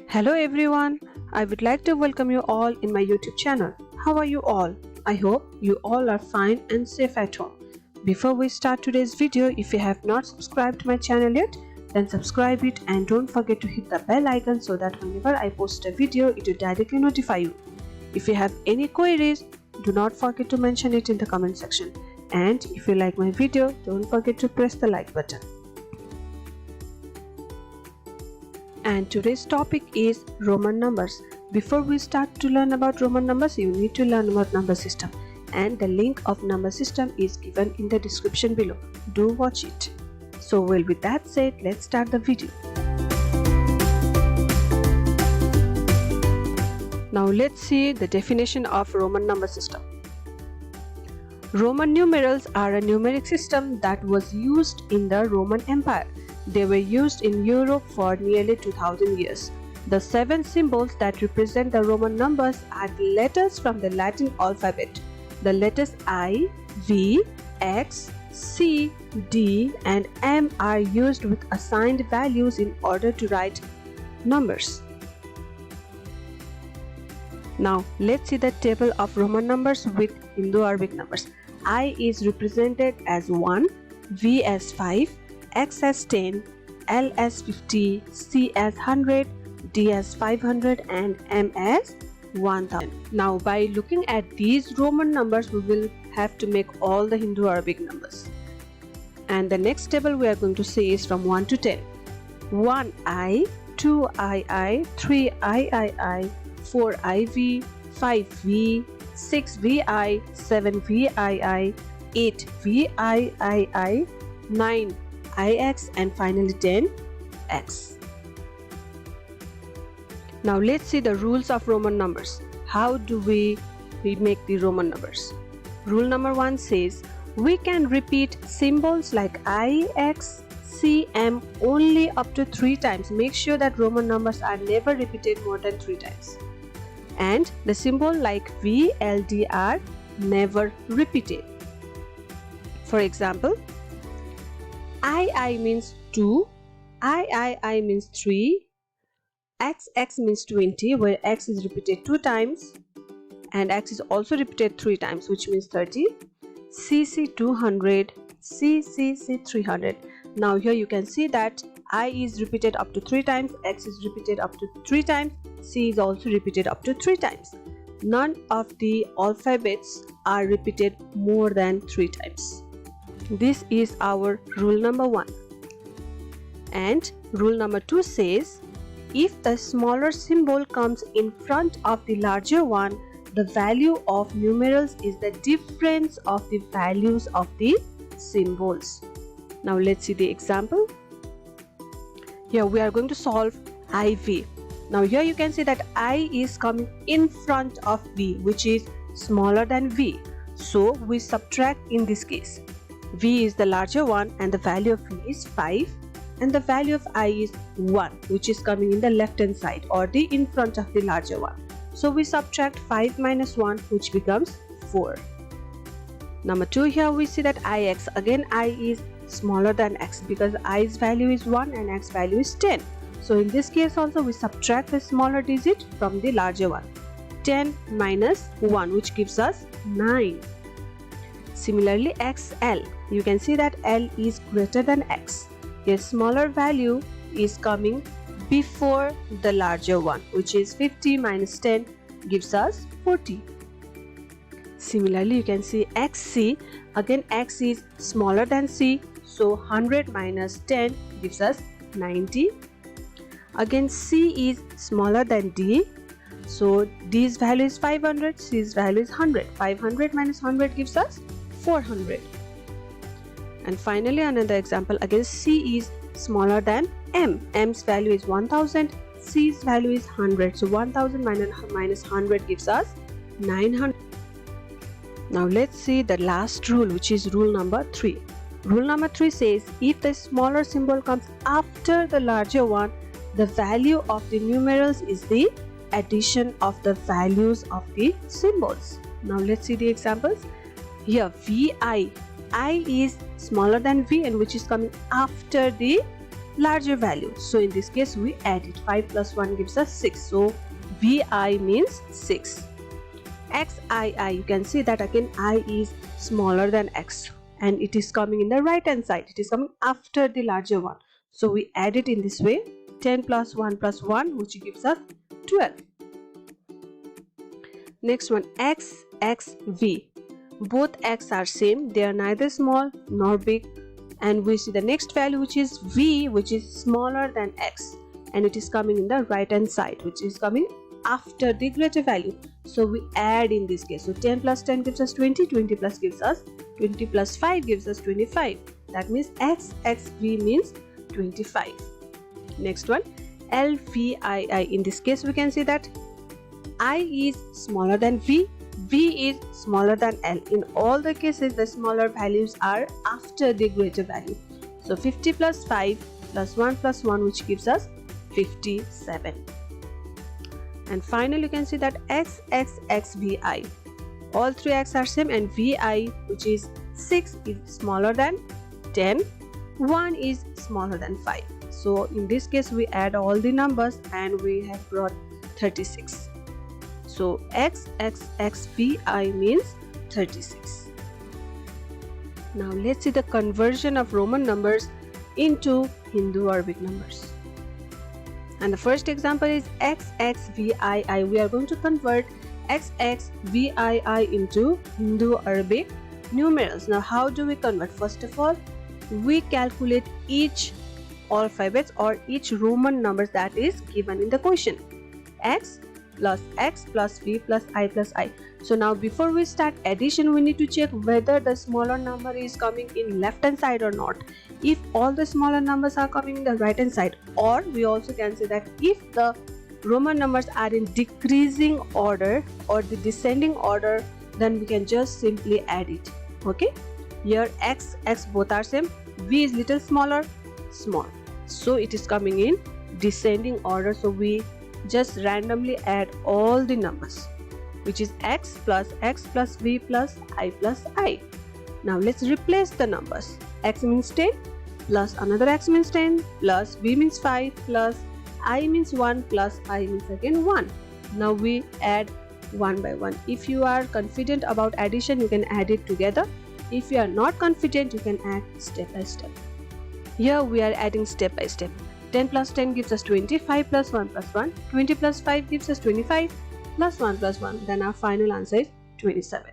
Hello everyone, I would like to welcome you all in my YouTube channel. How are you all? I hope you all are fine and safe at home. Before we start today's video, if you have not subscribed to my channel yet, then subscribe it and don't forget to hit the bell icon so that whenever I post a video, it will directly notify you. If you have any queries, do not forget to mention it in the comment section. And if you like my video, don't forget to press the like button. And today's topic is Roman numbers. Before we start to learn about Roman numbers, you need to learn about number system, and the link of number system is given in the description below. Do watch it. So well, with that said, let's start the video. Now let's see the definition of Roman number system. Roman numerals are a numeric system that was used in the Roman Empire. They were used in Europe for nearly 2000 years. The 7 symbols that represent the Roman numbers are the letters from the Latin alphabet. The letters I, V, X, C, D and M are used with assigned values in order to write numbers. Now let's see the table of Roman numbers with Indo-Arabic numbers. I is represented as 1, V as 5, X as 10, L as 50, C as 100, D as 500 and M as 1000. Now by looking at these Roman numbers, we will have to make all the Indo-Arabic numbers. And the next table we are going to see is from 1 to 10. 1I, 2II, 3III, 4IV, 5V, 6VI, 7VII, 8VII, 9IX and finally 10X. Now let's see the rules of Roman numbers. How do we make the Roman numbers? Rule number 1 says we can repeat symbols like I, X, C, M only up to 3 times. Make sure that Roman numbers are never repeated more than 3 times. And the symbol like V, L, D are never repeated. For example, I means 2, I means 3, X means 20 where X is repeated 2 times and X is also repeated 3 times which means 30, CC 200, CC 300. Now here you can see that I is repeated up to 3 times, X is repeated up to 3 times, C is also repeated up to 3 times. None of the alphabets are repeated more than 3 times. This is our rule number 1. And rule number 2 says if the smaller symbol comes in front of the larger one, the value of numerals is the difference of the values of the symbols. Now let's see the example. Here we are going to solve IV. Now here you can see that I is coming in front of V, which is smaller than V. So we subtract in this case. V is the larger one and the value of V is 5 and the value of I is 1, which is coming in the left hand side or the in front of the larger one. So we subtract 5 minus 1 which becomes 4. Number 2, here we see that IX. Again I is smaller than X because I's value is 1 and X value is 10. So in this case also we subtract the smaller digit from the larger one. 10 minus 1 which gives us 9. Similarly XL, you can see that L is greater than X. A smaller value is coming before the larger one, which is 50 minus 10 gives us 40. Similarly, you can see XC, again X is smaller than C, so 100 minus 10 gives us 90. Again C is smaller than D, so D's value is 500, C's value is 100. 500 minus 100 gives us 400. And finally another example, again C is smaller than M. M's value is 1000, C's value is 100. So 1000 minus 100 gives us 900. Now let's see the last rule, which is rule number 3. Rule number 3 says if the smaller symbol comes after the larger one, the value of the numerals is the addition of the values of the symbols. Now let's see the examples. Here VI, I is smaller than V and which is coming after the larger value. So in this case we add it. 5 plus 1 gives us 6. So VI means 6. XII, you can see that again I is smaller than X and it is coming in the right hand side. It is coming after the larger one. So we add it in this way. 10 plus 1 plus 1, which gives us 12. Next one, XXV. Both X are same. They are neither small nor big. And we see the next value, which is V, which is smaller than X. And it is coming in the right hand side, which is coming after the greater value. So we add in this case. So 10 plus 10 gives us 20. 20 plus gives us 20 plus 5 gives us 25. That means XXV means 25. Next one, LVII. In this case we can see that I is smaller than V, V is smaller than L. In all the cases the smaller values are after the greater value. So 50 plus 5 plus 1 plus 1, which gives us 57. And finally you can see that XXXVI. All three X are same and VI, which is 6, is smaller than 10. 1 is smaller than 5. So in this case we add all the numbers and we have brought 36. So XXXVI means 36. Now let's see the conversion of Roman numbers into Hindu Arabic numbers. And the first example is XXVII. We are going to convert XXVII into Hindu Arabic numerals. Now how do we convert? First of all, we calculate each alphabets or each Roman numbers that is given in the question. X plus V plus I. So now before we start addition, we need to check whether the smaller number is coming in left hand side or not. If all the smaller numbers are coming in the right hand side, or we also can say that if the Roman numbers are in decreasing order or the descending order, then we can just simply add it. Okay, here X both are same, V is little smaller, small, so it is coming in descending order. So we just randomly add all the numbers, which is X plus V plus I. Now let's replace the numbers. X means 10 plus another X means 10 plus V means 5 plus I means 1 plus I means again 1. Now we add one by one. If you are confident about addition, you can add it together. If you are not confident, you can add step by step. Here we are adding step by step. 10 plus 10 gives us 20, 5 plus 1 plus 1, 20 plus 5 gives us 25, plus 1 plus 1, then our final answer is 27.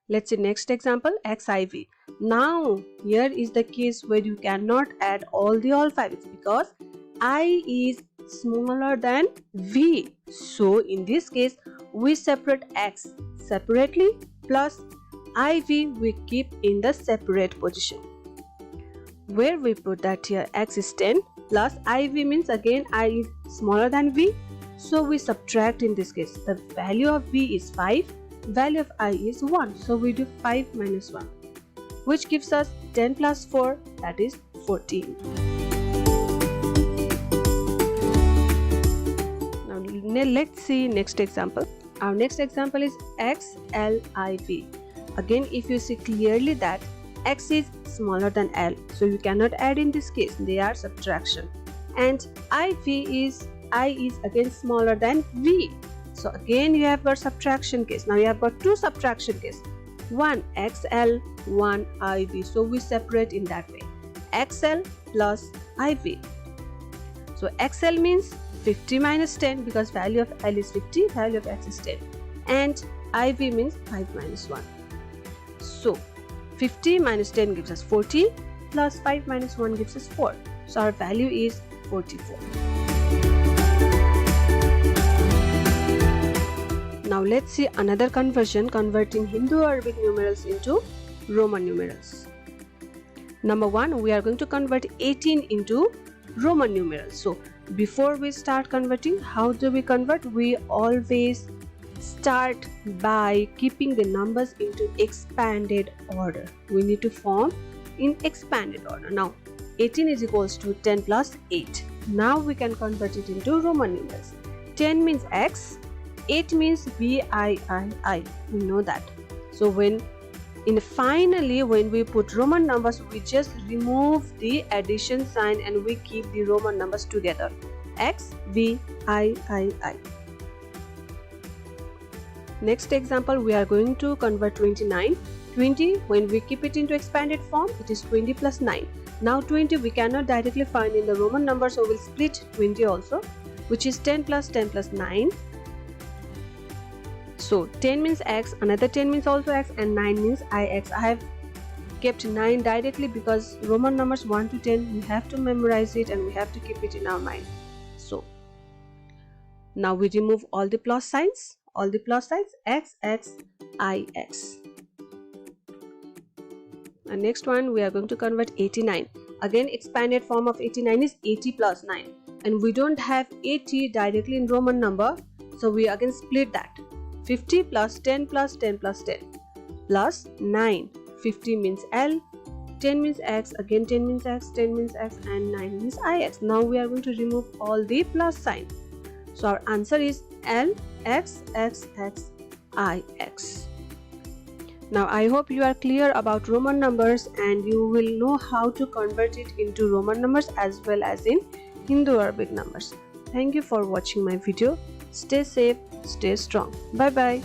Let's see next example, XIV. Now here is the case where you cannot add all the alphabets because I is smaller than V. So in this case we separate X separately plus IV we keep in the separate position. Where we put that here, X is 10 plus IV means again I is smaller than V. So we subtract in this case. The value of V is 5, value of I is 1. So we do 5 minus 1, which gives us 10 plus 4, that is 14. Now let's see next example. Our next example is XLIV. Again, if you see clearly that X is smaller than L, so you cannot add in this case, they are subtraction. And I is again smaller than V, so again you have got subtraction case. Now you have got two subtraction case, one XL, one IV, so we separate in that way, XL plus IV. So XL means 50 minus 10 because value of L is 50, value of X is 10, and IV means 5 minus 1. So 50 minus 10 gives us 40 plus 5 minus 1 gives us 4. So our value is 44. Now let's see another conversion, converting Hindu Arabic numerals into Roman numerals. Number one, we are going to convert 18 into Roman numerals. So before we start converting, how do we convert? We always start by keeping the numbers into expanded order. We need to form in expanded order. Now 18 is equals to 10 plus 8. Now we can convert it into Roman numerals. 10 means X, 8 means VIII. We know that. So when And finally, when we put Roman numbers, we just remove the addition sign and we keep the Roman numbers together. X, V, I. Next example, we are going to convert 29. 20, when we keep it into expanded form, it is 20 plus 9. Now 20 we cannot directly find in the Roman number, so we'll split 20 also, which is 10 plus 9. So 10 means X, another 10 means also X, and 9 means IX. I have kept 9 directly because Roman numbers 1 to 10, we have to memorize it and we have to keep it in our mind. So now we remove all the plus signs, X, IX. And next one, we are going to convert 89. Again, expanded form of 89 is 80 plus 9. And we don't have 80 directly in Roman number, so we again split that. 50 plus 10 plus 10 plus 10 plus 9. 50 means L, 10 means X, again 10 means X, 10 means X, and 9 means IX. Now we are going to remove all the plus sign. So our answer is L, X, IX. Now I hope you are clear about Roman numbers and you will know how to convert it into Roman numbers as well as in Hindu-Arabic numbers. Thank you for watching my video. Stay safe, stay strong. Bye bye.